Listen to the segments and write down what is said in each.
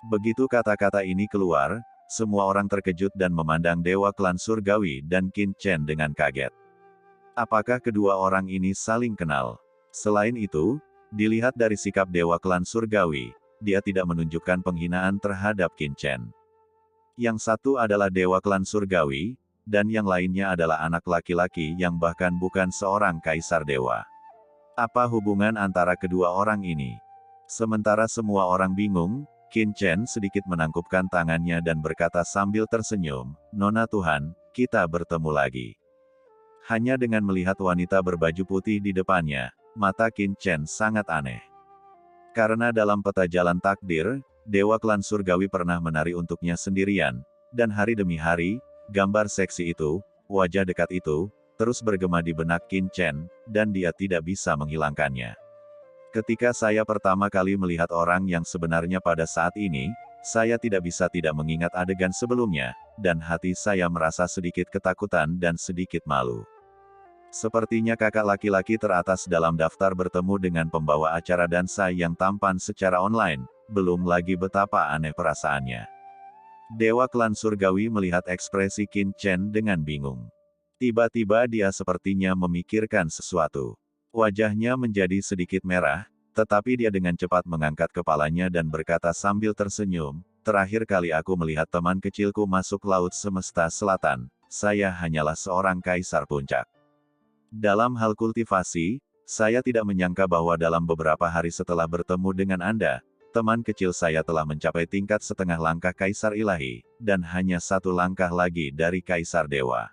Begitu kata-kata ini keluar, semua orang terkejut dan memandang dewa klan surgawi dan Qin Chen dengan kaget. Apakah kedua orang ini saling kenal? Selain itu, dilihat dari sikap dewa klan surgawi, dia tidak menunjukkan penghinaan terhadap Qin Chen. Yang satu adalah dewa klan surgawi, dan yang lainnya adalah anak laki-laki yang bahkan bukan seorang kaisar dewa. Apa hubungan antara kedua orang ini? Sementara semua orang bingung, Qin Chen sedikit menangkupkan tangannya dan berkata sambil tersenyum, "Nona Tuhan, kita bertemu lagi." Hanya dengan melihat wanita berbaju putih di depannya, mata Qin Chen sangat aneh. Karena dalam peta jalan takdir, dewa klan surgawi pernah menari untuknya sendirian, dan hari demi hari, gambar seksi itu, wajah dekat itu, terus bergema di benak Qin Chen, dan dia tidak bisa menghilangkannya. Ketika saya pertama kali melihat orang yang sebenarnya pada saat ini, saya tidak bisa tidak mengingat adegan sebelumnya, dan hati saya merasa sedikit ketakutan dan sedikit malu. Sepertinya kakak laki-laki teratas dalam daftar bertemu dengan pembawa acara dansa yang tampan secara online, belum lagi betapa aneh perasaannya. Dewa klan surgawi melihat ekspresi Qin Chen dengan bingung. Tiba-tiba dia sepertinya memikirkan sesuatu. Wajahnya menjadi sedikit merah, tetapi dia dengan cepat mengangkat kepalanya dan berkata sambil tersenyum, "Terakhir kali aku melihat teman kecilku masuk Laut Semesta Selatan, saya hanyalah seorang kaisar puncak. Dalam hal kultivasi, saya tidak menyangka bahwa dalam beberapa hari setelah bertemu dengan Anda, teman kecil saya telah mencapai tingkat setengah langkah kaisar ilahi, dan hanya satu langkah lagi dari kaisar dewa.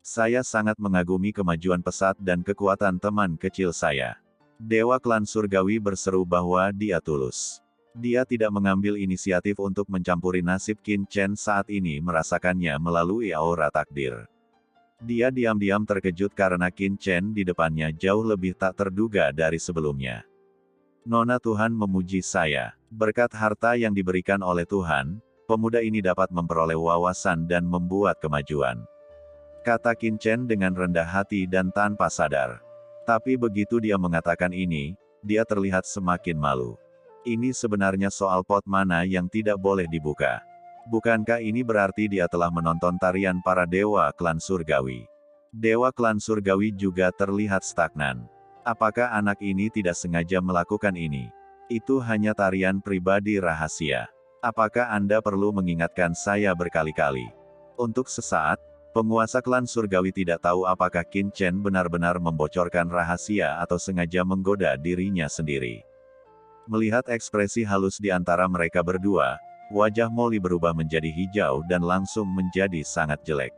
Saya sangat mengagumi kemajuan pesat dan kekuatan teman kecil saya." Dewa klan surgawi berseru bahwa dia tulus. Dia tidak mengambil inisiatif untuk mencampuri nasib Qin Chen saat ini merasakannya melalui aura takdir. Dia diam-diam terkejut karena Qin Chen di depannya jauh lebih tak terduga dari sebelumnya. "Nona Tuhan memuji saya. Berkat harta yang diberikan oleh Tuhan, pemuda ini dapat memperoleh wawasan dan membuat kemajuan," kata Qin Chen dengan rendah hati dan tanpa sadar. Tapi begitu dia mengatakan ini, dia terlihat semakin malu. Ini sebenarnya soal pot mana yang tidak boleh dibuka. Bukankah ini berarti dia telah menonton tarian para dewa klan surgawi? Dewa klan surgawi juga terlihat stagnan. Apakah anak ini tidak sengaja melakukan ini? Itu hanya tarian pribadi rahasia. Apakah Anda perlu mengingatkan saya berkali-kali? Untuk sesaat, penguasa klan surgawi tidak tahu apakah Qin Chen benar-benar membocorkan rahasia atau sengaja menggoda dirinya sendiri. Melihat ekspresi halus di antara mereka berdua, wajah Molly berubah menjadi hijau dan langsung menjadi sangat jelek.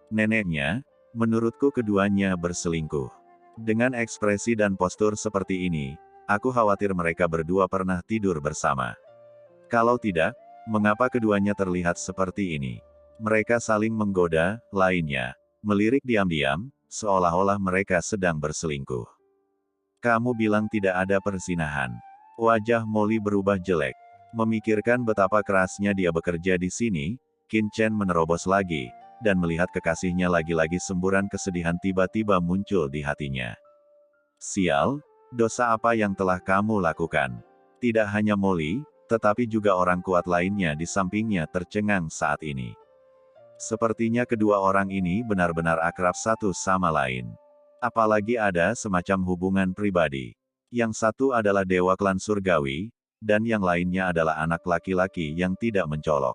"Neneknya, menurutku keduanya berselingkuh. Dengan ekspresi dan postur seperti ini, aku khawatir mereka berdua pernah tidur bersama. Kalau tidak, mengapa keduanya terlihat seperti ini? Mereka saling menggoda," lainnya melirik diam-diam, seolah-olah mereka sedang berselingkuh. "Kamu bilang tidak ada perzinahan." Wajah Molly berubah jelek. Memikirkan betapa kerasnya dia bekerja di sini, Qin Chen menerobos lagi, dan melihat kekasihnya lagi-lagi semburan kesedihan tiba-tiba muncul di hatinya. "Sial, dosa apa yang telah kamu lakukan?" Tidak hanya Molly, tetapi juga orang kuat lainnya di sampingnya tercengang saat ini. Sepertinya kedua orang ini benar-benar akrab satu sama lain. Apalagi ada semacam hubungan pribadi. Yang satu adalah dewa klan surgawi, dan yang lainnya adalah anak laki-laki yang tidak mencolok.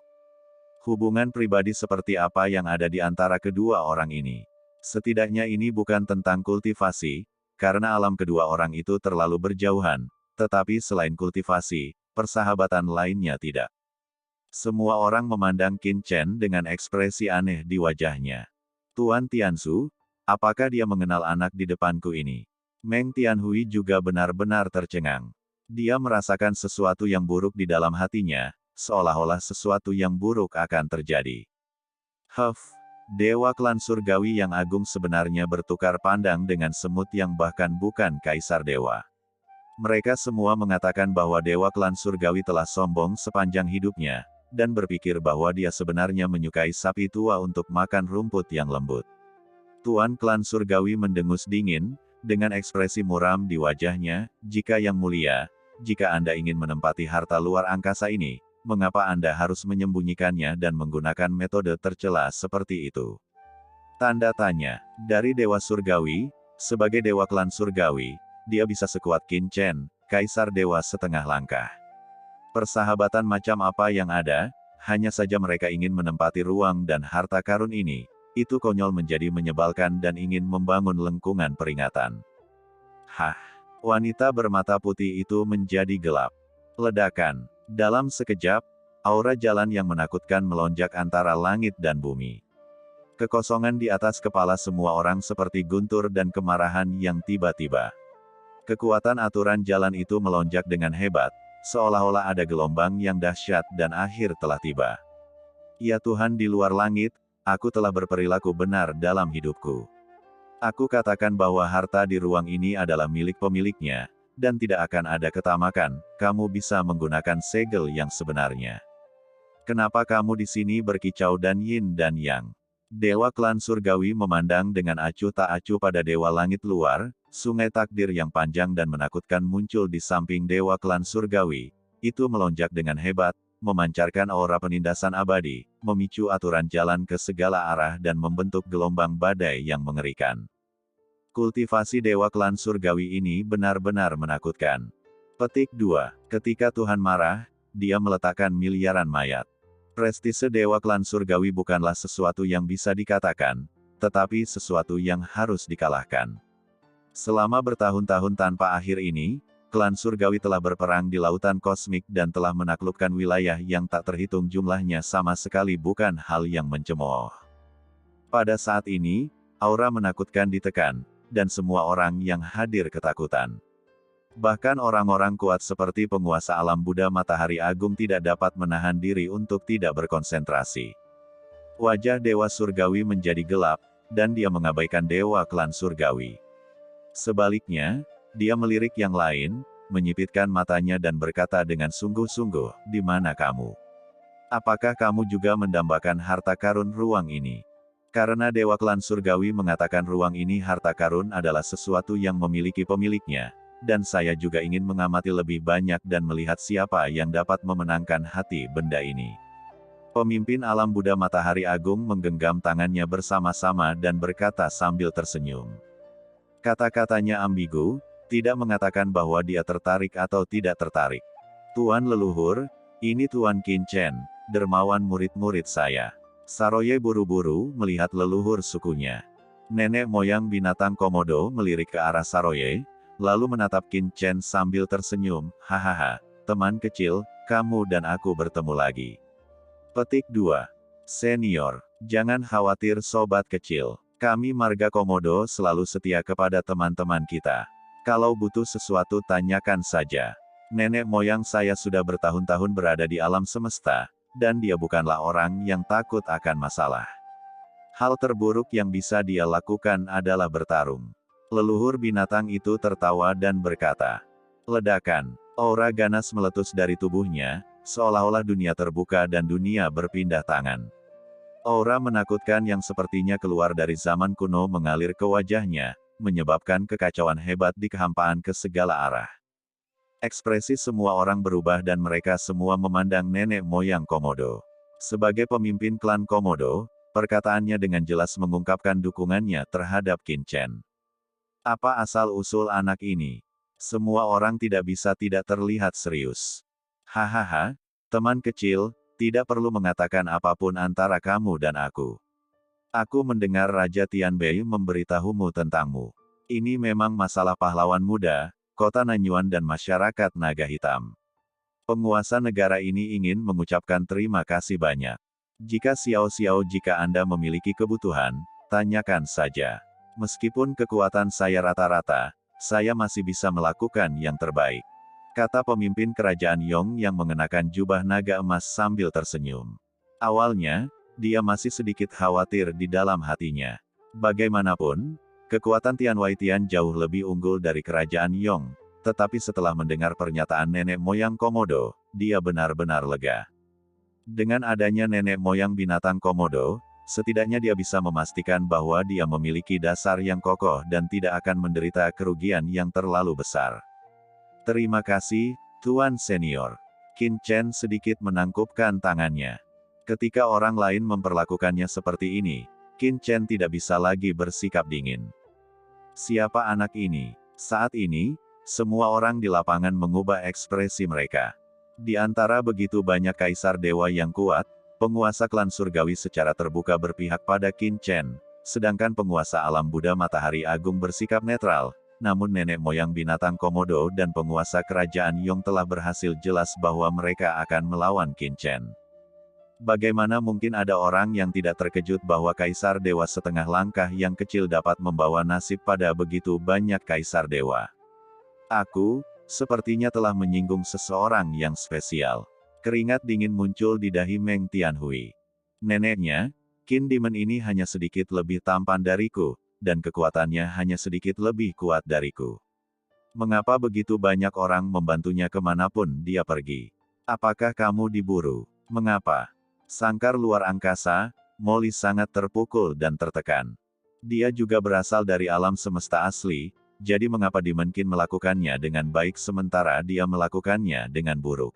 Hubungan pribadi seperti apa yang ada di antara kedua orang ini? Setidaknya ini bukan tentang kultivasi, karena alam kedua orang itu terlalu berjauhan, tetapi selain kultivasi, persahabatan lainnya tidak. Semua orang memandang Qin Chen dengan ekspresi aneh di wajahnya. "Tuan Tianzu, apakah dia mengenal anak di depanku ini?" Meng Tianhui juga benar-benar tercengang. Dia merasakan sesuatu yang buruk di dalam hatinya, seolah-olah sesuatu yang buruk akan terjadi. Dewa klan surgawi yang agung sebenarnya bertukar pandang dengan semut yang bahkan bukan kaisar dewa. Mereka semua mengatakan bahwa dewa klan surgawi telah sombong sepanjang hidupnya, dan berpikir bahwa dia sebenarnya menyukai sapi tua untuk makan rumput yang lembut. Tuan klan surgawi mendengus dingin, dengan ekspresi muram di wajahnya, "Jika yang mulia, jika Anda ingin menempati harta luar angkasa ini, mengapa Anda harus menyembunyikannya dan menggunakan metode tercela seperti itu? Tanda tanya. Dari Dewa Surgawi, sebagai Dewa Klan Surgawi, dia bisa sekuat Qin Chen, Kaisar Dewa setengah langkah. Persahabatan macam apa yang ada, hanya saja mereka ingin menempati ruang dan harta karun ini. Itu konyol menjadi menyebalkan dan ingin membangun lengkungan peringatan. Hah! Wanita bermata putih itu menjadi gelap. Ledakan. Dalam sekejap, aura jalan yang menakutkan melonjak antara langit dan bumi. Kekosongan di atas kepala semua orang seperti guntur dan kemarahan yang tiba-tiba. Kekuatan aturan jalan itu melonjak dengan hebat, seolah-olah ada gelombang yang dahsyat dan akhir telah tiba. Ya Tuhan di luar langit, aku telah berperilaku benar dalam hidupku. Aku katakan bahwa harta di ruang ini adalah milik pemiliknya, dan tidak akan ada ketamakan, kamu bisa menggunakan segel yang sebenarnya. Kenapa kamu di sini berkicau dan yin dan yang? Dewa Klan Surgawi memandang dengan acuh tak acuh pada Dewa Langit luar, sungai takdir yang panjang dan menakutkan muncul di samping Dewa Klan Surgawi, itu melonjak dengan hebat, memancarkan aura penindasan abadi, memicu aturan jalan ke segala arah dan membentuk gelombang badai yang mengerikan. Kultivasi Dewa Klan Surgawi ini benar-benar menakutkan. Petik 2. Ketika Tuhan marah, dia meletakkan miliaran mayat. Prestise Dewa Klan Surgawi bukanlah sesuatu yang bisa dikatakan, tetapi sesuatu yang harus dikalahkan. Selama bertahun-tahun tanpa akhir ini, Klan Surgawi telah berperang di lautan kosmik dan telah menaklukkan wilayah yang tak terhitung jumlahnya sama sekali bukan hal yang mencemooh. Pada saat ini, aura menakutkan ditekan, dan semua orang yang hadir ketakutan. Bahkan orang-orang kuat seperti penguasa alam Buddha Matahari Agung tidak dapat menahan diri untuk tidak berkonsentrasi. Wajah Dewa Surgawi menjadi gelap, dan dia mengabaikan Dewa Klan Surgawi. Sebaliknya, dia melirik yang lain, menyipitkan matanya dan berkata dengan sungguh-sungguh, "Di mana kamu? Apakah kamu juga mendambakan harta karun ruang ini?" Karena Dewa Klan Surgawi mengatakan ruang ini harta karun adalah sesuatu yang memiliki pemiliknya, dan saya juga ingin mengamati lebih banyak dan melihat siapa yang dapat memenangkan hati benda ini. Pemimpin alam Buddha Matahari Agung menggenggam tangannya bersama-sama dan berkata sambil tersenyum. Kata-katanya ambigu, tidak mengatakan bahwa dia tertarik atau tidak tertarik. Tuan leluhur, ini Tuan Qin Chen, dermawan murid-murid saya. Saroye buru-buru melihat leluhur sukunya. Nenek moyang binatang komodo melirik ke arah Saroye, lalu menatap Qin Chen sambil tersenyum, hahaha, teman kecil, kamu dan aku bertemu lagi. Petik 2. Senior, jangan khawatir sobat kecil. Kami marga Komodo selalu setia kepada teman-teman kita. Kalau butuh sesuatu tanyakan saja. Nenek moyang saya sudah bertahun-tahun berada di alam semesta, dan dia bukanlah orang yang takut akan masalah. Hal terburuk yang bisa dia lakukan adalah bertarung. Leluhur binatang itu tertawa dan berkata. Ledakan, aura ganas meletus dari tubuhnya, seolah-olah dunia terbuka dan dunia berpindah tangan. Aura menakutkan yang sepertinya keluar dari zaman kuno mengalir ke wajahnya, menyebabkan kekacauan hebat di kehampaan ke segala arah. Ekspresi semua orang berubah dan mereka semua memandang nenek moyang Komodo. Sebagai pemimpin klan Komodo, perkataannya dengan jelas mengungkapkan dukungannya terhadap Qin Chen. Apa asal-usul anak ini? Semua orang tidak bisa tidak terlihat serius. Hahaha, teman kecil, tidak perlu mengatakan apapun antara kamu dan aku. Aku mendengar Raja Tianbei memberitahumu tentangmu. Ini memang masalah pahlawan muda, kota Nanyuan dan masyarakat naga hitam. Penguasa negara ini ingin mengucapkan terima kasih banyak. Jika jika Anda memiliki kebutuhan, tanyakan saja. Meskipun kekuatan saya rata-rata, saya masih bisa melakukan yang terbaik. Kata pemimpin kerajaan Yong yang mengenakan jubah naga emas sambil tersenyum. Awalnya, dia masih sedikit khawatir di dalam hatinya. Bagaimanapun, kekuatan Tian Waitian jauh lebih unggul dari kerajaan Yong, tetapi setelah mendengar pernyataan nenek moyang Komodo, dia benar-benar lega. Dengan adanya nenek moyang binatang Komodo, setidaknya dia bisa memastikan bahwa dia memiliki dasar yang kokoh dan tidak akan menderita kerugian yang terlalu besar. Terima kasih, Tuan Senior. Qin Chen sedikit menangkupkan tangannya. Ketika orang lain memperlakukannya seperti ini, Qin Chen tidak bisa lagi bersikap dingin. Siapa anak ini? Saat ini, semua orang di lapangan mengubah ekspresi mereka. Di antara begitu banyak kaisar dewa yang kuat, penguasa klan surgawi secara terbuka berpihak pada Qin Chen, sedangkan penguasa alam Buddha Matahari Agung bersikap netral. Namun nenek moyang binatang Komodo dan penguasa kerajaan Yong telah berhasil jelas bahwa mereka akan melawan Qin Chen. Bagaimana mungkin ada orang yang tidak terkejut bahwa kaisar dewa setengah langkah yang kecil dapat membawa nasib pada begitu banyak kaisar dewa? Aku, sepertinya telah menyinggung seseorang yang spesial. Keringat dingin muncul di dahi Meng Tianhui. Neneknya, Qin Demon ini hanya sedikit lebih tampan dariku, dan kekuatannya hanya sedikit lebih kuat dariku. Mengapa begitu banyak orang membantunya kemanapun dia pergi? Apakah kamu diburu? Mengapa? Sangkar luar angkasa, Molly sangat terpukul dan tertekan. Dia juga berasal dari alam semesta asli, jadi mengapa Demon Qin melakukannya dengan baik sementara dia melakukannya dengan buruk?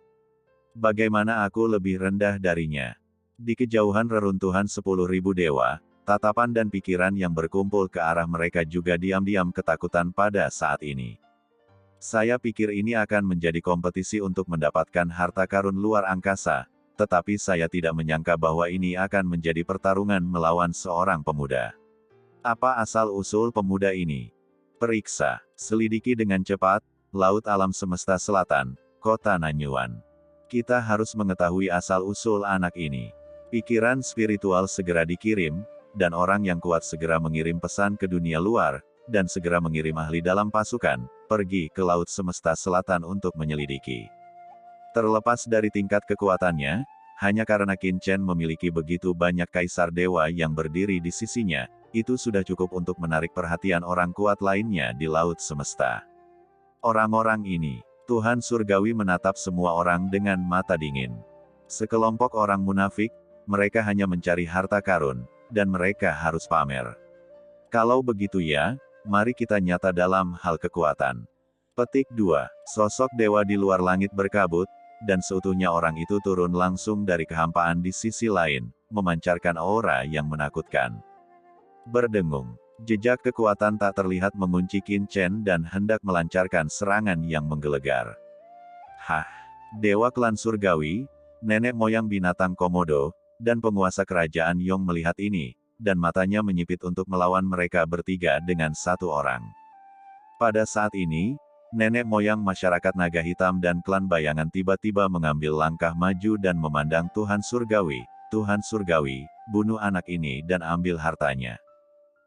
Bagaimana aku lebih rendah darinya? Di kejauhan reruntuhan 10.000 dewa, tatapan dan pikiran yang berkumpul ke arah mereka juga diam-diam ketakutan pada saat ini. Saya pikir ini akan menjadi kompetisi untuk mendapatkan harta karun luar angkasa, tetapi saya tidak menyangka bahwa ini akan menjadi pertarungan melawan seorang pemuda. Apa asal-usul pemuda ini? Periksa, selidiki dengan cepat, Laut Alam Semesta Selatan, Kota Nanyuan. Kita harus mengetahui asal-usul anak ini. Pikiran spiritual segera dikirim, dan orang yang kuat segera mengirim pesan ke dunia luar, dan segera mengirim ahli dalam pasukan, pergi ke Laut Semesta Selatan untuk menyelidiki. Terlepas dari tingkat kekuatannya, hanya karena Qin Chen memiliki begitu banyak kaisar dewa yang berdiri di sisinya, itu sudah cukup untuk menarik perhatian orang kuat lainnya di Laut Semesta. Orang-orang ini, Tuhan Surgawi menatap semua orang dengan mata dingin. Sekelompok orang munafik, mereka hanya mencari harta karun, dan mereka harus pamer. Kalau begitu ya, mari kita nyata dalam hal kekuatan. Petik 2. Sosok dewa di luar langit berkabut, dan seutuhnya orang itu turun langsung dari kehampaan di sisi lain, memancarkan aura yang menakutkan. Berdengung, jejak kekuatan tak terlihat mengunci Qin Chen dan hendak melancarkan serangan yang menggelegar. Hah! Dewa klan surgawi, nenek moyang binatang Komodo, dan penguasa kerajaan Yong melihat ini, dan matanya menyipit untuk melawan mereka bertiga dengan satu orang. Pada saat ini, nenek moyang masyarakat naga hitam dan klan bayangan tiba-tiba mengambil langkah maju dan memandang Tuhan Surgawi. Tuhan Surgawi, bunuh anak ini dan ambil hartanya.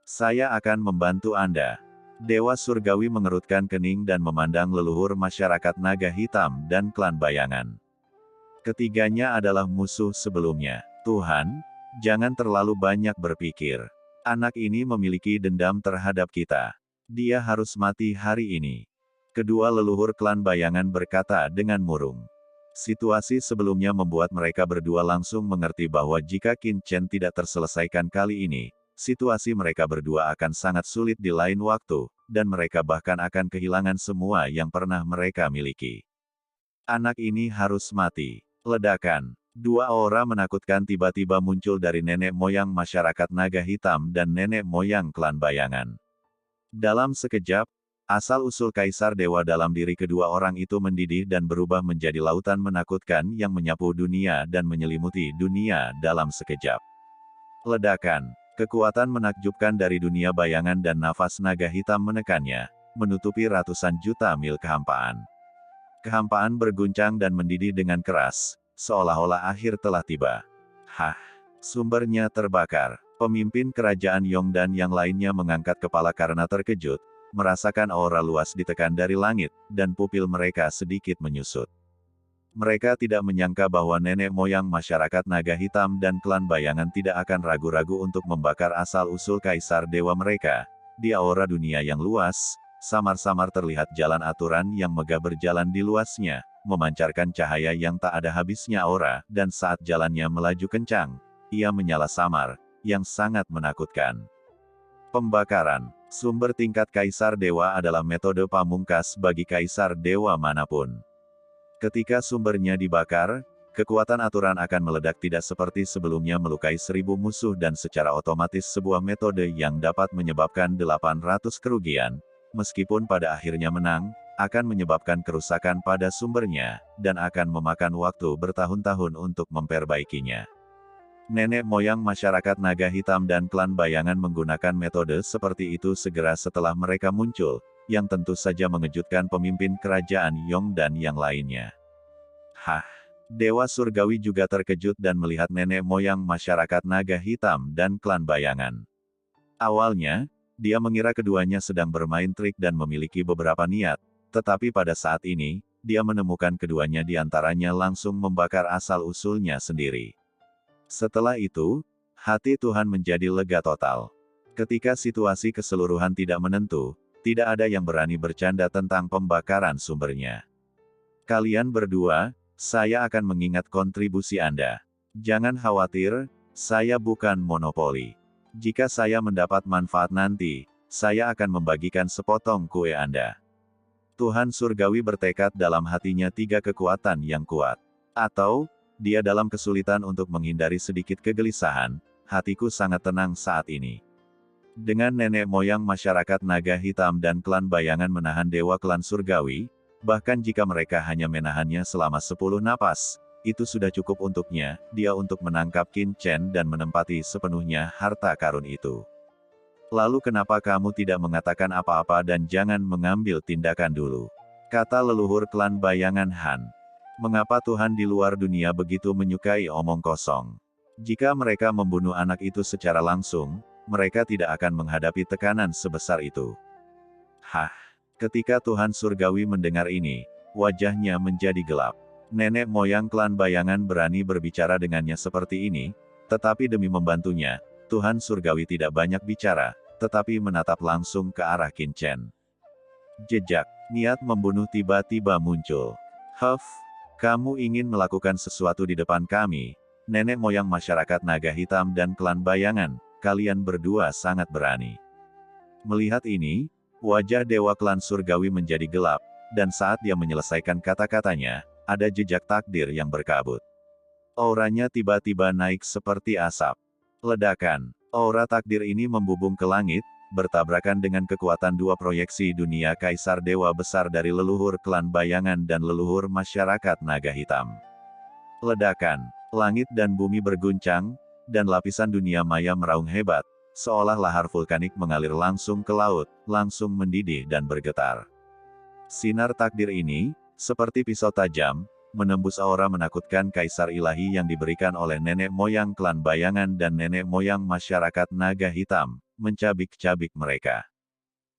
Saya akan membantu Anda. Dewa Surgawi mengerutkan kening dan memandang leluhur masyarakat naga hitam dan klan bayangan. Ketiganya adalah musuh sebelumnya. Tuhan, jangan terlalu banyak berpikir. Anak ini memiliki dendam terhadap kita. Dia harus mati hari ini. Kedua leluhur klan bayangan berkata dengan murung. Situasi sebelumnya membuat mereka berdua langsung mengerti bahwa jika Qin Chen tidak terselesaikan kali ini, situasi mereka berdua akan sangat sulit di lain waktu, dan mereka bahkan akan kehilangan semua yang pernah mereka miliki. Anak ini harus mati. Ledakan. Dua aura menakutkan tiba-tiba muncul dari nenek moyang masyarakat naga hitam dan nenek moyang klan bayangan. Dalam sekejap, asal-usul kaisar dewa dalam diri kedua orang itu mendidih dan berubah menjadi lautan menakutkan yang menyapu dunia dan menyelimuti dunia dalam sekejap. Ledakan. Kekuatan menakjubkan dari dunia bayangan dan nafas naga hitam menekannya, menutupi ratusan juta mil kehampaan. Kehampaan berguncang dan mendidih dengan keras, seolah-olah akhir telah tiba. Hah! Sumbernya terbakar. Pemimpin kerajaan Yong dan yang lainnya mengangkat kepala karena terkejut, merasakan aura luas ditekan dari langit, dan pupil mereka sedikit menyusut. Mereka tidak menyangka bahwa nenek moyang masyarakat naga hitam dan klan bayangan tidak akan ragu-ragu untuk membakar asal-usul kaisar dewa mereka. Di aura dunia yang luas, samar-samar terlihat jalan aturan yang megah berjalan di luasnya, memancarkan cahaya yang tak ada habisnya aura, dan saat jalannya melaju kencang, ia menyala samar, yang sangat menakutkan. Pembakaran. Sumber tingkat kaisar dewa adalah metode pamungkas bagi kaisar dewa manapun. Ketika sumbernya dibakar, kekuatan aturan akan meledak tidak seperti sebelumnya melukai 1000 musuh dan secara otomatis sebuah metode yang dapat menyebabkan 800 kerugian, meskipun pada akhirnya menang, akan menyebabkan kerusakan pada sumbernya, dan akan memakan waktu bertahun-tahun untuk memperbaikinya. Nenek moyang masyarakat naga hitam dan klan bayangan menggunakan metode seperti itu segera setelah mereka muncul, yang tentu saja mengejutkan pemimpin kerajaan Yong dan yang lainnya. Hah! Dewa Surgawi juga terkejut dan melihat nenek moyang masyarakat naga hitam dan klan bayangan. Awalnya, dia mengira keduanya sedang bermain trik dan memiliki beberapa niat, tetapi pada saat ini, dia menemukan keduanya di antaranya langsung membakar asal-usulnya sendiri. Setelah itu, hati Tuhan menjadi lega total. Ketika situasi keseluruhan tidak menentu, tidak ada yang berani bercanda tentang pembakaran sumbernya. Kalian berdua, saya akan mengingat kontribusi Anda. Jangan khawatir, saya bukan monopoli. Jika saya mendapat manfaat nanti, saya akan membagikan sepotong kue Anda. Tuhan Surgawi bertekad dalam hatinya 3 kekuatan yang kuat. Atau, dia dalam kesulitan untuk menghindari sedikit kegelisahan, hatiku sangat tenang saat ini. Dengan nenek moyang masyarakat naga hitam dan klan bayangan menahan dewa klan surgawi, bahkan jika mereka hanya menahannya selama 10 napas, itu sudah cukup untuknya, dia untuk menangkap Qin Chen dan menempati sepenuhnya harta karun itu. Lalu kenapa kamu tidak mengatakan apa-apa dan jangan mengambil tindakan dulu? Kata leluhur klan bayangan Han. Mengapa Tuhan di luar dunia begitu menyukai omong kosong? Jika mereka membunuh anak itu secara langsung, mereka tidak akan menghadapi tekanan sebesar itu. Hah! Ketika Tuhan Surgawi mendengar ini, wajahnya menjadi gelap. Nenek moyang klan bayangan berani berbicara dengannya seperti ini, tetapi demi membantunya, Tuhan Surgawi tidak banyak bicara, tetapi menatap langsung ke arah Qin Chen. Jejak, niat membunuh tiba-tiba muncul. Huff, kamu ingin melakukan sesuatu di depan kami, nenek moyang masyarakat naga hitam dan klan bayangan, kalian berdua sangat berani. Melihat ini, wajah dewa klan surgawi menjadi gelap, dan saat dia menyelesaikan kata-katanya, ada jejak takdir yang berkabut. Auranya tiba-tiba naik seperti asap. Ledakan, aura takdir ini membubung ke langit, bertabrakan dengan kekuatan 2 proyeksi dunia kaisar dewa besar dari leluhur klan bayangan dan leluhur masyarakat naga hitam. Ledakan, langit dan bumi berguncang, dan lapisan dunia maya meraung hebat, seolah lahar vulkanik mengalir langsung ke laut, langsung mendidih dan bergetar. Sinar takdir ini, seperti pisau tajam, menembus aura menakutkan kaisar ilahi yang diberikan oleh nenek moyang klan bayangan dan nenek moyang masyarakat naga hitam, mencabik-cabik mereka.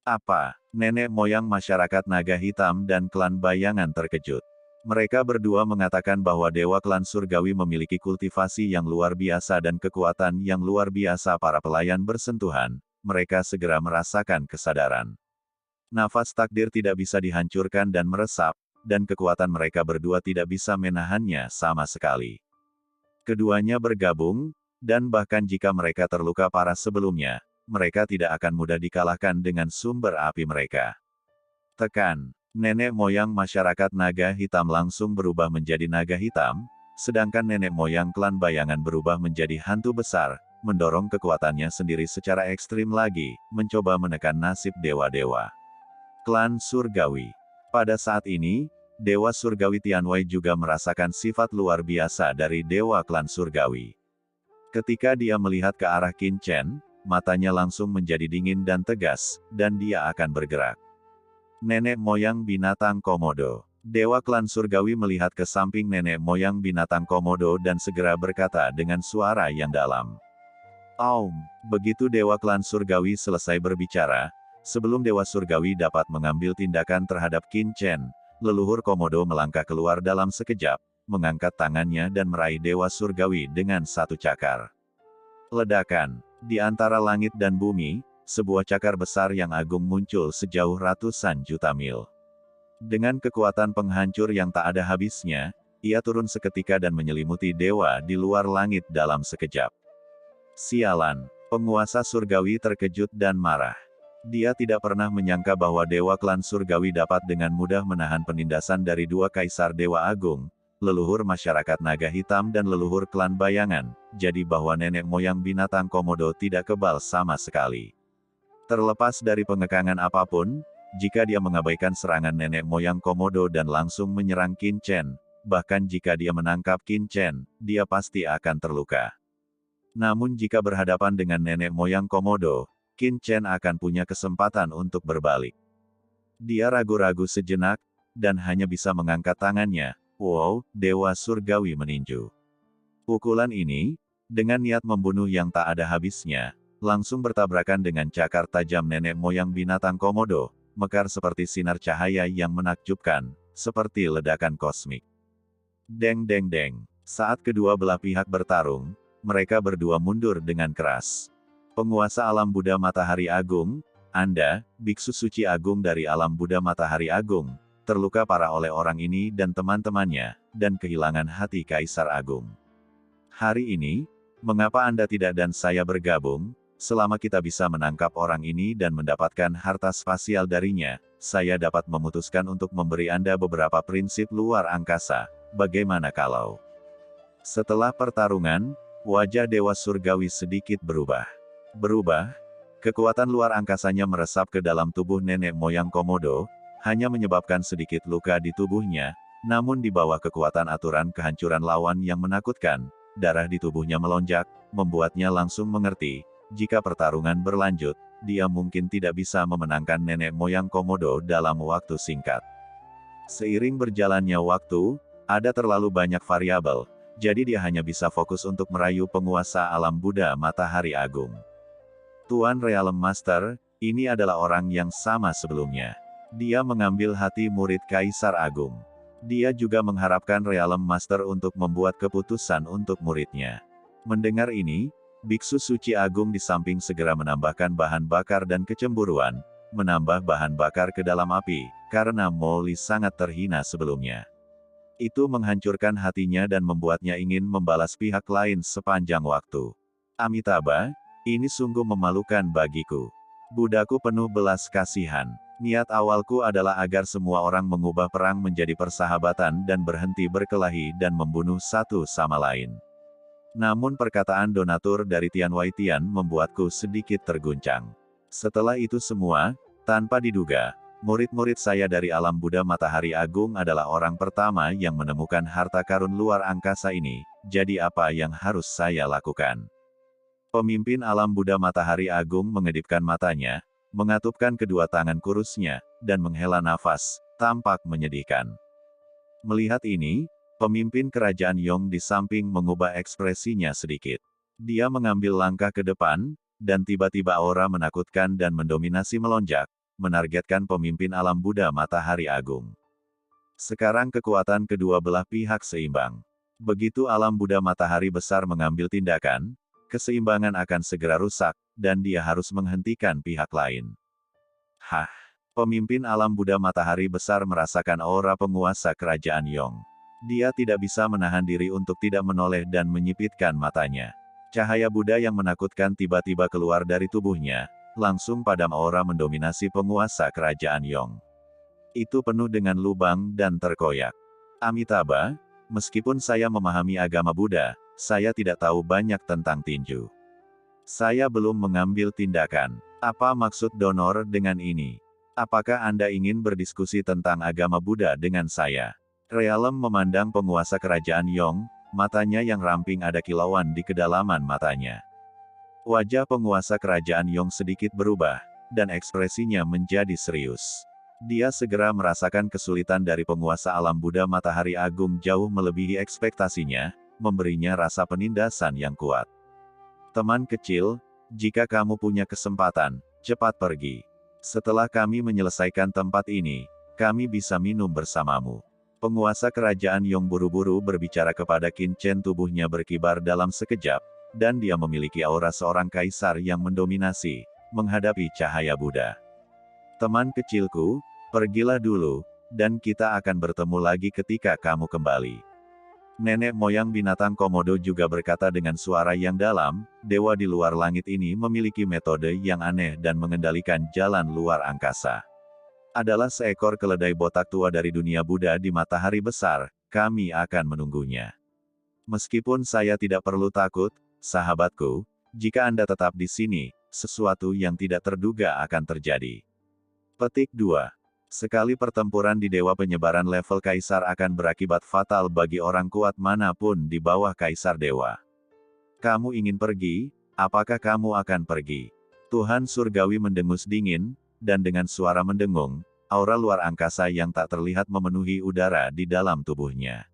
Apa? Nenek moyang masyarakat naga hitam dan klan bayangan terkejut. Mereka berdua mengatakan bahwa dewa klan surgawi memiliki kultivasi yang luar biasa dan kekuatan yang luar biasa. Para pelayan bersentuhan, mereka segera merasakan kesadaran. Nafas takdir tidak bisa dihancurkan dan meresap, dan kekuatan mereka berdua tidak bisa menahannya sama sekali. Keduanya bergabung, dan bahkan jika mereka terluka parah sebelumnya, mereka tidak akan mudah dikalahkan dengan sumber api mereka. Tekan. Nenek moyang masyarakat naga hitam langsung berubah menjadi naga hitam, sedangkan nenek moyang klan bayangan berubah menjadi hantu besar, mendorong kekuatannya sendiri secara ekstrim lagi, mencoba menekan nasib dewa-dewa. Klan Surgawi. Pada saat ini, Dewa Surgawi Tianwei juga merasakan sifat luar biasa dari Dewa Klan Surgawi. Ketika dia melihat ke arah Qin Chen, matanya langsung menjadi dingin dan tegas, dan dia akan bergerak. Nenek moyang binatang Komodo. Dewa Klan Surgawi melihat ke samping nenek moyang binatang Komodo dan segera berkata dengan suara yang dalam. Aum, begitu Dewa Klan Surgawi selesai berbicara, sebelum Dewa Surgawi dapat mengambil tindakan terhadap Qin Chen, leluhur Komodo melangkah keluar dalam sekejap, mengangkat tangannya dan meraih Dewa Surgawi dengan satu cakar. Ledakan. Di antara langit dan bumi, sebuah cakar besar yang agung muncul sejauh ratusan juta mil. Dengan kekuatan penghancur yang tak ada habisnya, ia turun seketika dan menyelimuti dewa di luar langit dalam sekejap. Sialan, penguasa surgawi terkejut dan marah. Dia tidak pernah menyangka bahwa Dewa Klan Surgawi dapat dengan mudah menahan penindasan dari dua Kaisar Dewa Agung, leluhur masyarakat naga hitam dan leluhur klan bayangan, jadi bahwa nenek moyang binatang Komodo tidak kebal sama sekali. Terlepas dari pengekangan apapun, jika dia mengabaikan serangan nenek moyang Komodo dan langsung menyerang Qin Chen, bahkan jika dia menangkap Qin Chen, dia pasti akan terluka. Namun jika berhadapan dengan nenek moyang Komodo, Qin Chen akan punya kesempatan untuk berbalik. Dia ragu-ragu sejenak, dan hanya bisa mengangkat tangannya. Wow, Dewa Surgawi meninju. Pukulan ini, dengan niat membunuh yang tak ada habisnya, langsung bertabrakan dengan cakar tajam nenek moyang binatang Komodo, mekar seperti sinar cahaya yang menakjubkan, seperti ledakan kosmik. Deng deng deng. Saat kedua belah pihak bertarung, mereka berdua mundur dengan keras. Penguasa alam Buddha Matahari Agung, Anda, Biksu Suci Agung dari alam Buddha Matahari Agung, terluka parah oleh orang ini dan teman-temannya, dan kehilangan hati Kaisar Agung. Hari ini, mengapa Anda tidak dan saya bergabung? Selama kita bisa menangkap orang ini dan mendapatkan harta spasial darinya, saya dapat memutuskan untuk memberi Anda beberapa prinsip luar angkasa. Bagaimana kalau? Setelah pertarungan, wajah Dewa Surgawi sedikit berubah. Kekuatan luar angkasanya meresap ke dalam tubuh nenek moyang Komodo, hanya menyebabkan sedikit luka di tubuhnya, namun di bawah kekuatan aturan kehancuran lawan yang menakutkan, darah di tubuhnya melonjak, membuatnya langsung mengerti, jika pertarungan berlanjut, dia mungkin tidak bisa memenangkan nenek moyang Komodo dalam waktu singkat. Seiring berjalannya waktu, ada terlalu banyak variabel, jadi dia hanya bisa fokus untuk merayu penguasa alam Buddha Matahari Agung. Tuan Realm Master, ini adalah orang yang sama sebelumnya. Dia mengambil hati murid Kaisar Agung. Dia juga mengharapkan Realm Master untuk membuat keputusan untuk muridnya. Mendengar ini, Biksu Suci Agung di samping segera menambahkan bahan bakar dan kecemburuan, menambah bahan bakar ke dalam api, karena Mo Li sangat terhina sebelumnya. Itu menghancurkan hatinya dan membuatnya ingin membalas pihak lain sepanjang waktu. Amitabha, ini sungguh memalukan bagiku. Budaku penuh belas kasihan. Niat awalku adalah agar semua orang mengubah perang menjadi persahabatan dan berhenti berkelahi dan membunuh satu sama lain. Namun perkataan donatur dari Tian Wai Tian membuatku sedikit terguncang. Setelah itu semua, tanpa diduga, murid-murid saya dari alam Buddha Matahari Agung adalah orang pertama yang menemukan harta karun luar angkasa ini, jadi apa yang harus saya lakukan? Pemimpin alam Buddha Matahari Agung mengedipkan matanya, mengatupkan kedua tangan kurusnya, dan menghela nafas, tampak menyedihkan. Melihat ini, pemimpin kerajaan Yong di samping mengubah ekspresinya sedikit. Dia mengambil langkah ke depan, dan tiba-tiba aura menakutkan dan mendominasi melonjak, menargetkan pemimpin alam Buddha Matahari Agung. Sekarang kekuatan kedua belah pihak seimbang. Begitu alam Buddha Matahari Besar mengambil tindakan, keseimbangan akan segera rusak, dan dia harus menghentikan pihak lain. Hah! Pemimpin alam Buddha Matahari Besar merasakan aura penguasa kerajaan Yong. Dia tidak bisa menahan diri untuk tidak menoleh dan menyipitkan matanya. Cahaya Buddha yang menakutkan tiba-tiba keluar dari tubuhnya, langsung padam aura mendominasi penguasa kerajaan Yong. Itu penuh dengan lubang dan terkoyak. Amitabha, meskipun saya memahami agama Buddha, saya tidak tahu banyak tentang tinju. Saya belum mengambil tindakan. Apa maksud donor dengan ini? Apakah Anda ingin berdiskusi tentang agama Buddha dengan saya? Realm memandang penguasa kerajaan Yong, matanya yang ramping ada kilauan di kedalaman matanya. Wajah penguasa kerajaan Yong sedikit berubah, dan ekspresinya menjadi serius. Dia segera merasakan kesulitan dari penguasa alam Buddha Matahari Agung jauh melebihi ekspektasinya, memberinya rasa penindasan yang kuat. Teman kecil, jika kamu punya kesempatan, cepat pergi. Setelah kami menyelesaikan tempat ini, kami bisa minum bersamamu. Penguasa kerajaan Yong buru-buru berbicara kepada Qin Chen, tubuhnya berkibar dalam sekejap, dan dia memiliki aura seorang kaisar yang mendominasi, menghadapi cahaya Buddha. Teman kecilku, pergilah dulu, dan kita akan bertemu lagi ketika kamu kembali. Nenek moyang binatang Komodo juga berkata dengan suara yang dalam, dewa di luar langit ini memiliki metode yang aneh dan mengendalikan jalan luar angkasa. Adalah seekor keledai botak tua dari dunia Buddha di matahari besar, kami akan menunggunya. Meskipun saya tidak perlu takut, sahabatku, jika Anda tetap di sini, sesuatu yang tidak terduga akan terjadi. Petik 2. Sekali pertempuran di Dewa Penyebaran level Kaisar akan berakibat fatal bagi orang kuat manapun di bawah Kaisar Dewa. Kamu ingin pergi? Apakah kamu akan pergi? Tuhan Surgawi mendengus dingin, dan dengan suara mendengung, aura luar angkasa yang tak terlihat memenuhi udara di dalam tubuhnya.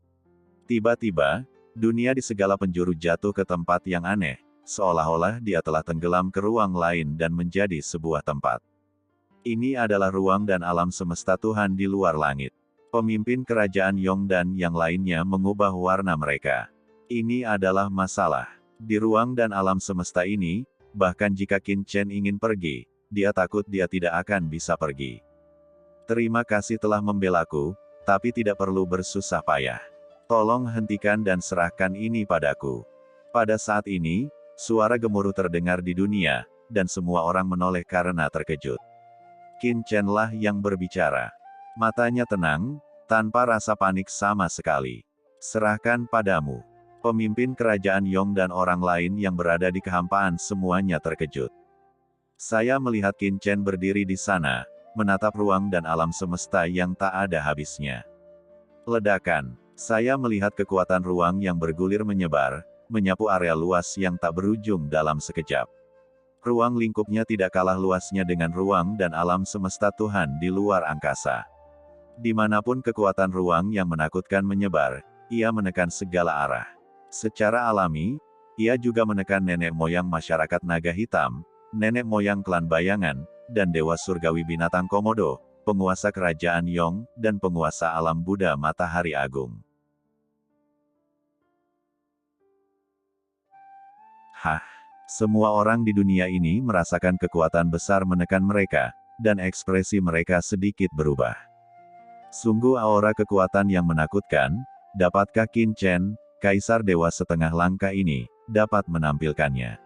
Tiba-tiba, dunia di segala penjuru jatuh ke tempat yang aneh, seolah-olah dia telah tenggelam ke ruang lain dan menjadi sebuah tempat. Ini adalah ruang dan alam semesta Tuhan di luar langit. Pemimpin kerajaan Yong dan yang lainnya mengubah warna mereka. Ini adalah masalah. Di ruang dan alam semesta ini, bahkan jika Qin Chen ingin pergi, dia takut dia tidak akan bisa pergi. Terima kasih telah membelaku, tapi tidak perlu bersusah payah. Tolong hentikan dan serahkan ini padaku. Pada saat ini, suara gemuruh terdengar di dunia, dan semua orang menoleh karena terkejut. Qin Chen lah yang berbicara. Matanya tenang, tanpa rasa panik sama sekali. Serahkan padamu. Pemimpin kerajaan Yong dan orang lain yang berada di kehampaan semuanya terkejut. Saya melihat Qin Chen berdiri di sana, menatap ruang dan alam semesta yang tak ada habisnya. Ledakan. Saya melihat kekuatan ruang yang bergulir menyebar, menyapu area luas yang tak berujung dalam sekejap. Ruang lingkupnya tidak kalah luasnya dengan ruang dan alam semesta Tuhan di luar angkasa. Dimanapun kekuatan ruang yang menakutkan menyebar, ia menekan segala arah. Secara alami, ia juga menekan nenek moyang masyarakat naga hitam, nenek moyang klan bayangan, dan dewa surgawi binatang Komodo, penguasa kerajaan Yong, dan penguasa alam Buddha Matahari Agung. Semua orang di dunia ini merasakan kekuatan besar menekan mereka, dan ekspresi mereka sedikit berubah. Sungguh aura kekuatan yang menakutkan, dapatkah Qin Chen, Kaisar Dewa setengah langkah ini, dapat menampilkannya?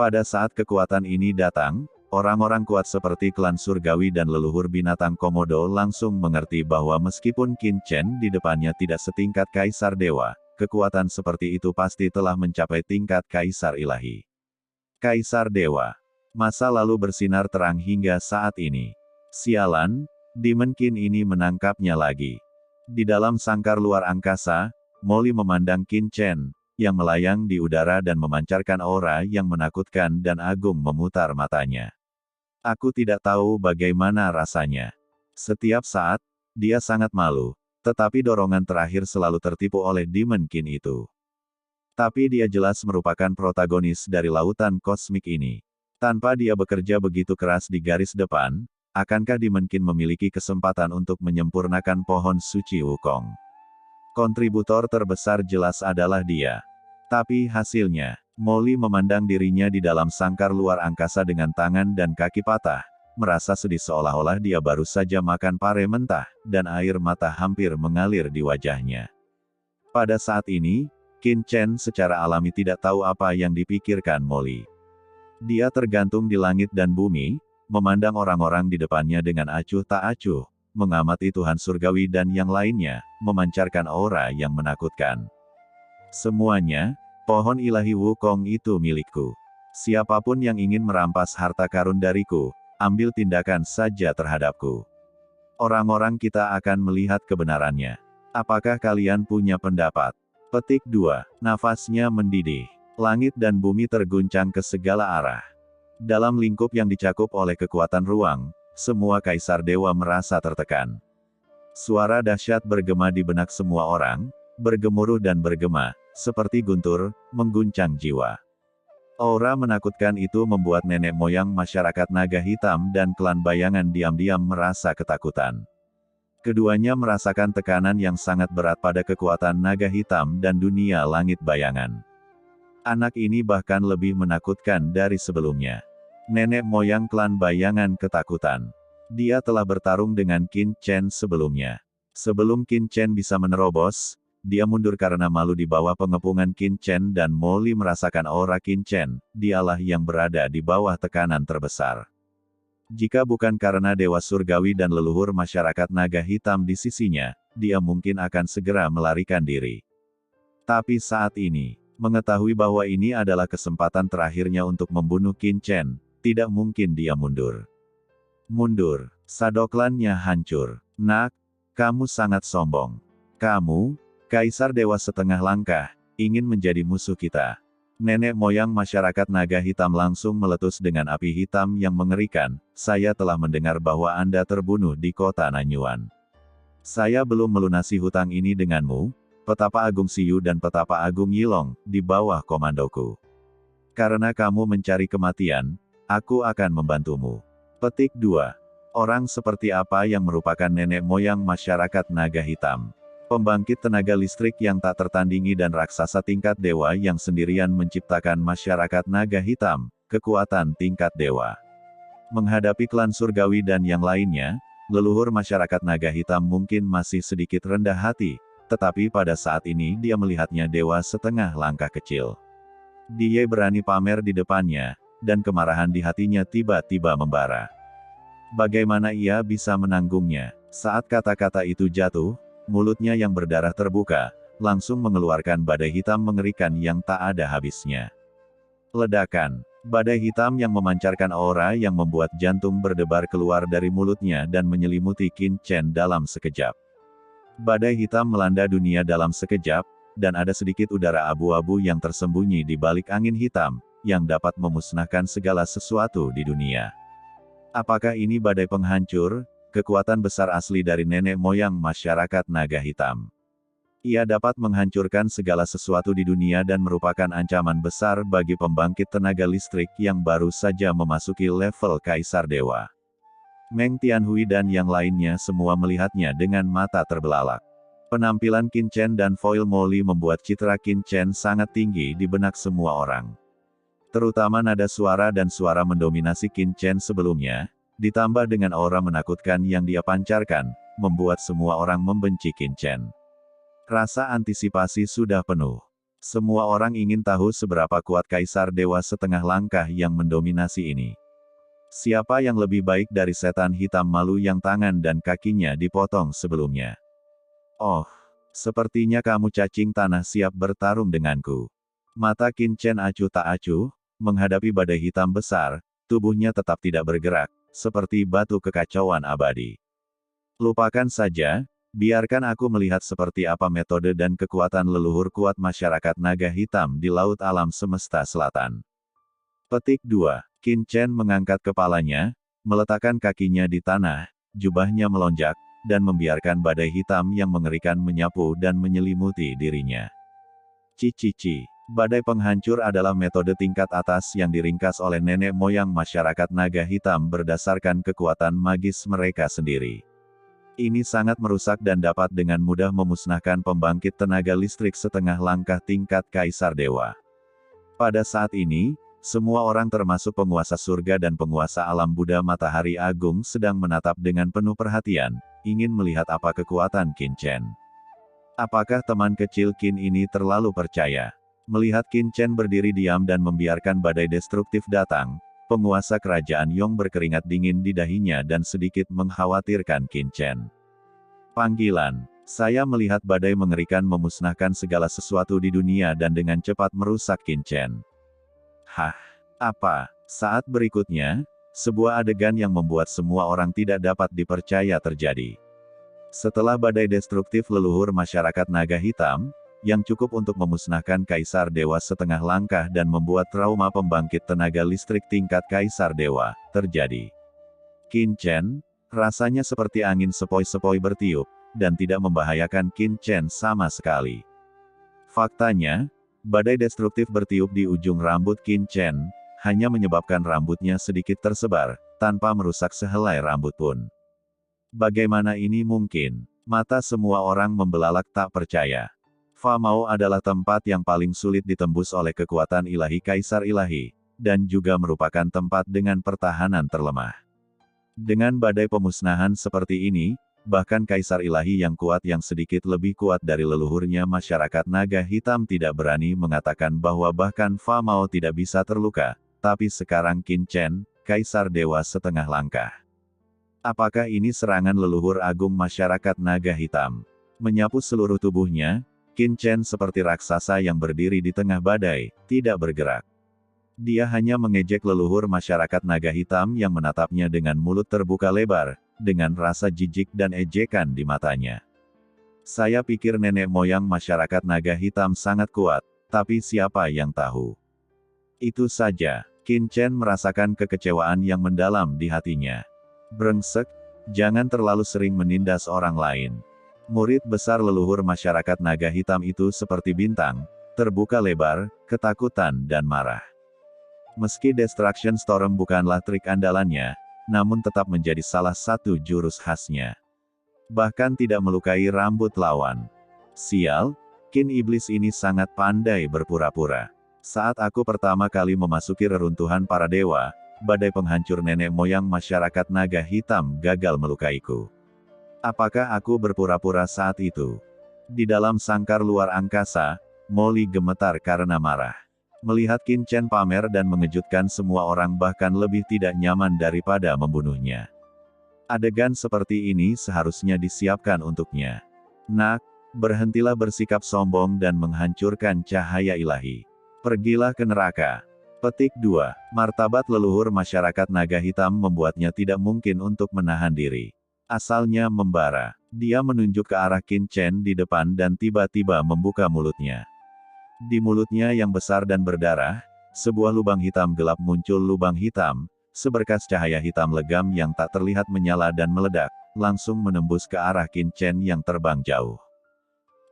Pada saat kekuatan ini datang, orang-orang kuat seperti klan surgawi dan leluhur binatang Komodo langsung mengerti bahwa meskipun Qin Chen di depannya tidak setingkat Kaisar Dewa, kekuatan seperti itu pasti telah mencapai tingkat Kaisar Ilahi. Kaisar Dewa. Masa lalu bersinar terang hingga saat ini. Sialan, Demon Qin ini menangkapnya lagi. Di dalam sangkar luar angkasa, Molly memandang Qin Chen, yang melayang di udara dan memancarkan aura yang menakutkan dan agung memutar matanya. Aku tidak tahu bagaimana rasanya. Setiap saat, dia sangat malu, tetapi dorongan terakhir selalu tertipu oleh Demon Qin itu. Tapi dia jelas merupakan protagonis dari lautan kosmik ini. Tanpa dia bekerja begitu keras di garis depan, akankah Demon Qin memiliki kesempatan untuk menyempurnakan pohon suci Wukong? Kontributor terbesar jelas adalah dia. Tapi hasilnya, Molly memandang dirinya di dalam sangkar luar angkasa dengan tangan dan kaki patah, merasa sedih seolah-olah dia baru saja makan pare mentah, dan air mata hampir mengalir di wajahnya. Pada saat ini, Qin Chen secara alami tidak tahu apa yang dipikirkan Molly. Dia tergantung di langit dan bumi, memandang orang-orang di depannya dengan acuh tak acuh, mengamati Tuhan Surgawi dan yang lainnya, memancarkan aura yang menakutkan. Semuanya, pohon ilahi Wukong itu milikku. Siapapun yang ingin merampas harta karun dariku, ambil tindakan saja terhadapku. Orang-orang kita akan melihat kebenarannya. Apakah kalian punya pendapat? Petik 2. Nafasnya mendidih. Langit dan bumi terguncang ke segala arah. Dalam lingkup yang dicakup oleh kekuatan ruang, semua kaisar dewa merasa tertekan. Suara dahsyat bergema di benak semua orang, bergemuruh dan bergema, seperti guntur, mengguncang jiwa. Aura menakutkan itu membuat nenek moyang masyarakat naga hitam dan klan bayangan diam-diam merasa ketakutan. Keduanya merasakan tekanan yang sangat berat pada kekuatan naga hitam dan dunia langit bayangan. Anak ini bahkan lebih menakutkan dari sebelumnya. Nenek moyang klan bayangan ketakutan. Dia telah bertarung dengan Qin Chen sebelumnya. Sebelum Qin Chen bisa menerobos, dia mundur karena malu di bawah pengepungan Qin Chen dan Mo Li merasakan aura Qin Chen, dialah yang berada di bawah tekanan terbesar. Jika bukan karena Dewa Surgawi dan leluhur masyarakat naga hitam di sisinya, dia mungkin akan segera melarikan diri. Tapi saat ini, mengetahui bahwa ini adalah kesempatan terakhirnya untuk membunuh Qin Chen, tidak mungkin dia mundur. Mundur, sadoklannya hancur. Nak, kamu sangat sombong. Kamu, Kaisar Dewa Setengah Langkah, ingin menjadi musuh kita. Nenek moyang masyarakat naga hitam langsung meletus dengan api hitam yang mengerikan. Saya telah mendengar bahwa Anda terbunuh di kota Nanyuan. Saya belum melunasi hutang ini denganmu, Petapa Agung Siyu dan Petapa Agung Yilong, di bawah komandoku. Karena kamu mencari kematian, aku akan membantumu. Petik 2. Orang seperti apa yang merupakan nenek moyang masyarakat naga hitam? Pembangkit tenaga listrik yang tak tertandingi dan raksasa tingkat dewa yang sendirian menciptakan masyarakat naga hitam, kekuatan tingkat dewa. Menghadapi klan surgawi dan yang lainnya, leluhur masyarakat naga hitam mungkin masih sedikit rendah hati, tetapi pada saat ini dia melihatnya dewa setengah langkah kecil. Dia berani pamer di depannya, dan kemarahan di hatinya tiba-tiba membara. Bagaimana ia bisa menanggungnya? Saat kata-kata itu jatuh, mulutnya yang berdarah terbuka, langsung mengeluarkan badai hitam mengerikan yang tak ada habisnya. Ledakan. Badai hitam yang memancarkan aura yang membuat jantung berdebar keluar dari mulutnya dan menyelimuti Qin Chen dalam sekejap. Badai hitam melanda dunia dalam sekejap, dan ada sedikit udara abu-abu yang tersembunyi di balik angin hitam, yang dapat memusnahkan segala sesuatu di dunia. Apakah ini badai penghancur? Kekuatan besar asli dari nenek moyang masyarakat naga hitam. Ia dapat menghancurkan segala sesuatu di dunia dan merupakan ancaman besar bagi pembangkit tenaga listrik yang baru saja memasuki level Kaisar Dewa. Meng Tianhui dan yang lainnya semua melihatnya dengan mata terbelalak. Penampilan Qin Chen dan Foil Mo Li membuat citra Qin Chen sangat tinggi di benak semua orang. Terutama nada suara dan suara mendominasi Qin Chen sebelumnya, ditambah dengan aura menakutkan yang dia pancarkan, membuat semua orang membenci Qin Chen. Rasa antisipasi sudah penuh. Semua orang ingin tahu seberapa kuat Kaisar Dewa Setengah Langkah yang mendominasi ini. Siapa yang lebih baik dari setan hitam malu yang tangan dan kakinya dipotong sebelumnya? Oh, sepertinya kamu cacing tanah siap bertarung denganku. Mata Qin Chen acuh tak acuh, menghadapi badai hitam besar, tubuhnya tetap tidak bergerak, seperti batu kekacauan abadi. Lupakan saja, biarkan aku melihat seperti apa metode dan kekuatan leluhur kuat masyarakat naga hitam di Laut Alam Semesta Selatan. Petik 2. Qin Chen mengangkat kepalanya, meletakkan kakinya di tanah, jubahnya melonjak, dan membiarkan badai hitam yang mengerikan menyapu dan menyelimuti dirinya. Cici. Badai penghancur adalah metode tingkat atas yang diringkas oleh nenek moyang masyarakat naga hitam berdasarkan kekuatan magis mereka sendiri. Ini sangat merusak dan dapat dengan mudah memusnahkan pembangkit tenaga listrik setengah langkah tingkat Kaisar Dewa. Pada saat ini, semua orang termasuk penguasa surga dan penguasa alam Buddha Matahari Agung sedang menatap dengan penuh perhatian, ingin melihat apa kekuatan Qin Chen. Apakah teman kecil Qin ini terlalu percaya? Melihat Qin Chen berdiri diam dan membiarkan badai destruktif datang, penguasa kerajaan Yong berkeringat dingin di dahinya dan sedikit mengkhawatirkan Qin Chen. Panggilan. Saya melihat badai mengerikan memusnahkan segala sesuatu di dunia dan dengan cepat merusak Qin Chen. Hah? Apa? Saat berikutnya, sebuah adegan yang membuat semua orang tidak dapat dipercaya terjadi. Setelah badai destruktif leluhur masyarakat naga hitam, yang cukup untuk memusnahkan Kaisar Dewa Setengah Langkah dan membuat trauma pembangkit tenaga listrik tingkat Kaisar Dewa, terjadi. Qin Chen, rasanya seperti angin sepoi-sepoi bertiup, dan tidak membahayakan Qin Chen sama sekali. Faktanya, badai destruktif bertiup di ujung rambut Qin Chen, hanya menyebabkan rambutnya sedikit tersebar, tanpa merusak sehelai rambut pun. Bagaimana ini mungkin? Mata semua orang membelalak tak percaya. Fa Mao adalah tempat yang paling sulit ditembus oleh kekuatan ilahi Kaisar Ilahi, dan juga merupakan tempat dengan pertahanan terlemah. Dengan badai pemusnahan seperti ini, bahkan Kaisar Ilahi yang kuat yang sedikit lebih kuat dari leluhurnya masyarakat naga hitam tidak berani mengatakan bahwa bahkan Fa Mao tidak bisa terluka, tapi sekarang Qin Chen, Kaisar Dewa setengah langkah. Apakah ini serangan leluhur agung masyarakat naga hitam? Menyapu seluruh tubuhnya, Qin Chen seperti raksasa yang berdiri di tengah badai, tidak bergerak. Dia hanya mengejek leluhur masyarakat naga hitam yang menatapnya dengan mulut terbuka lebar, dengan rasa jijik dan ejekan di matanya. Saya pikir nenek moyang masyarakat naga hitam sangat kuat, tapi siapa yang tahu? Itu saja, Qin Chen merasakan kekecewaan yang mendalam di hatinya. Brengsek, jangan terlalu sering menindas orang lain. Murid besar leluhur masyarakat naga hitam itu seperti bintang, terbuka lebar, ketakutan dan marah. Meski Destruction Storm bukanlah trik andalannya, namun tetap menjadi salah satu jurus khasnya. Bahkan tidak melukai rambut lawan. Sial, Qin iblis ini sangat pandai berpura-pura. Saat aku pertama kali memasuki reruntuhan para dewa, badai penghancur nenek moyang masyarakat naga hitam gagal melukaiku. Apakah aku berpura-pura saat itu? Di dalam sangkar luar angkasa, Molly gemetar karena marah. Melihat Qin Chen pamer dan mengejutkan semua orang bahkan lebih tidak nyaman daripada membunuhnya. Adegan seperti ini seharusnya disiapkan untuknya. Nak, berhentilah bersikap sombong dan menghancurkan cahaya ilahi. Pergilah ke neraka. Petik 2. Martabat leluhur masyarakat naga hitam membuatnya tidak mungkin untuk menahan diri. Asalnya membara. Dia menunjuk ke arah Qin Chen di depan dan tiba-tiba membuka mulutnya. Di mulutnya yang besar dan berdarah, sebuah lubang hitam gelap muncul. Lubang hitam, seberkas cahaya hitam legam yang tak terlihat menyala dan meledak, langsung menembus ke arah Qin Chen yang terbang jauh.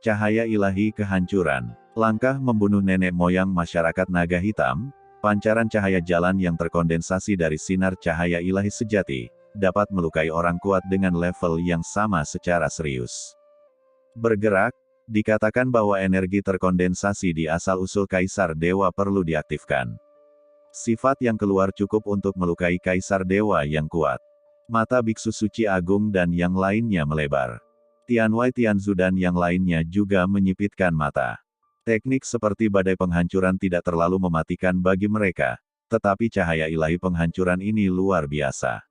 Cahaya ilahi kehancuran. Langkah membunuh nenek moyang masyarakat naga hitam. Pancaran cahaya jalan yang terkondensasi dari sinar cahaya ilahi sejati, dapat melukai orang kuat dengan level yang sama secara serius. Bergerak, dikatakan bahwa energi terkondensasi di asal-usul Kaisar Dewa perlu diaktifkan. Sifat yang keluar cukup untuk melukai Kaisar Dewa yang kuat. Mata Biksu Suci Agung dan yang lainnya melebar. Tianwei Tianzu dan yang lainnya juga menyipitkan mata. Teknik seperti badai penghancuran tidak terlalu mematikan bagi mereka, tetapi cahaya ilahi penghancuran ini luar biasa.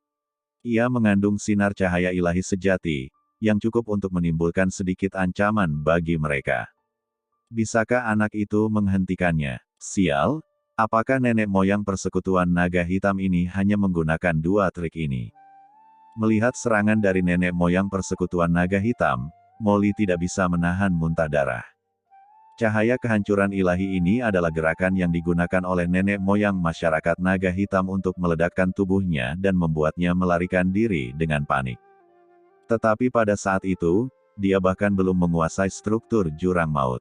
Ia mengandung sinar cahaya ilahi sejati, yang cukup untuk menimbulkan sedikit ancaman bagi mereka. Bisakah anak itu menghentikannya? Sial, apakah nenek moyang persekutuan naga hitam ini hanya menggunakan dua trik ini? Melihat serangan dari nenek moyang persekutuan naga hitam, Molly tidak bisa menahan muntah darah. Cahaya kehancuran ilahi ini adalah gerakan yang digunakan oleh nenek moyang masyarakat naga hitam untuk meledakkan tubuhnya dan membuatnya melarikan diri dengan panik. Tetapi pada saat itu, dia bahkan belum menguasai struktur jurang maut.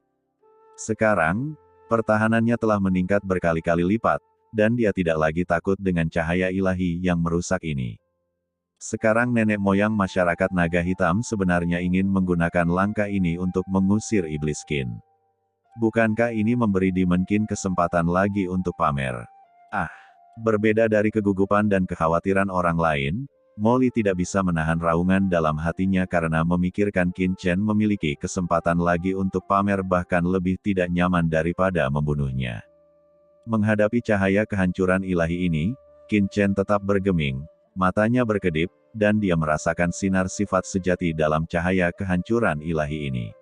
Sekarang, pertahanannya telah meningkat berkali-kali lipat, dan dia tidak lagi takut dengan cahaya ilahi yang merusak ini. Sekarang nenek moyang masyarakat naga hitam sebenarnya ingin menggunakan langkah ini untuk mengusir iblis Qin. Bukankah ini memberi Demon Qin kesempatan lagi untuk pamer? Berbeda dari kegugupan dan kekhawatiran orang lain, Molly tidak bisa menahan raungan dalam hatinya karena memikirkan Qin Chen memiliki kesempatan lagi untuk pamer bahkan lebih tidak nyaman daripada membunuhnya. Menghadapi cahaya kehancuran ilahi ini, Qin Chen tetap bergeming, matanya berkedip, dan dia merasakan sinar sifat sejati dalam cahaya kehancuran ilahi ini.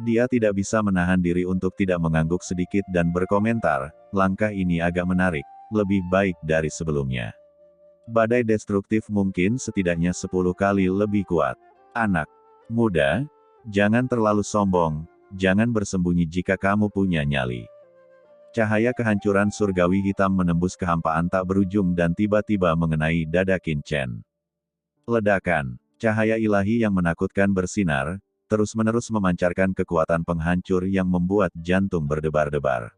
Dia tidak bisa menahan diri untuk tidak mengangguk sedikit dan berkomentar, langkah ini agak menarik, lebih baik dari sebelumnya. Badai destruktif mungkin setidaknya 10 kali lebih kuat. Anak muda, jangan terlalu sombong, jangan bersembunyi jika kamu punya nyali. Cahaya kehancuran surgawi hitam menembus kehampaan tak berujung dan tiba-tiba mengenai dada Qin Chen. Ledakan, cahaya ilahi yang menakutkan bersinar, terus-menerus memancarkan kekuatan penghancur yang membuat jantung berdebar-debar.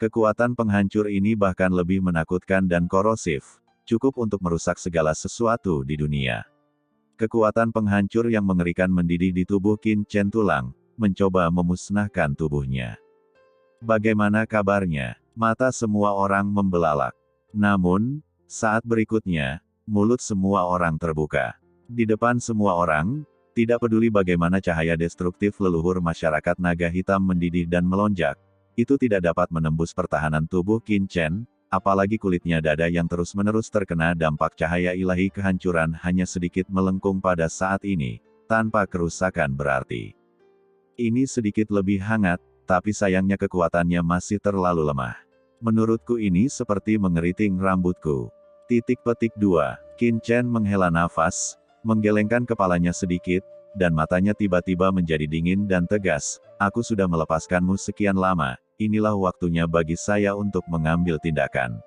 Kekuatan penghancur ini bahkan lebih menakutkan dan korosif, cukup untuk merusak segala sesuatu di dunia. Kekuatan penghancur yang mengerikan mendidih di tubuh Qin Chen tulang, mencoba memusnahkan tubuhnya. Bagaimana kabarnya? Mata semua orang membelalak. Namun, saat berikutnya, mulut semua orang terbuka. Di depan semua orang, Tidak peduli bagaimana cahaya destruktif leluhur masyarakat naga hitam mendidih dan melonjak, itu tidak dapat menembus pertahanan tubuh Qin Chen, apalagi kulitnya dada yang terus-menerus terkena dampak cahaya ilahi kehancuran hanya sedikit melengkung pada saat ini, tanpa kerusakan berarti. Ini sedikit lebih hangat, tapi sayangnya kekuatannya masih terlalu lemah. Menurutku ini seperti mengeriting rambutku. Titik petik 2. Qin Chen menghela nafas, menggelengkan kepalanya sedikit, dan matanya tiba-tiba menjadi dingin dan tegas. Aku sudah melepaskanmu sekian lama, inilah waktunya bagi saya untuk mengambil tindakan.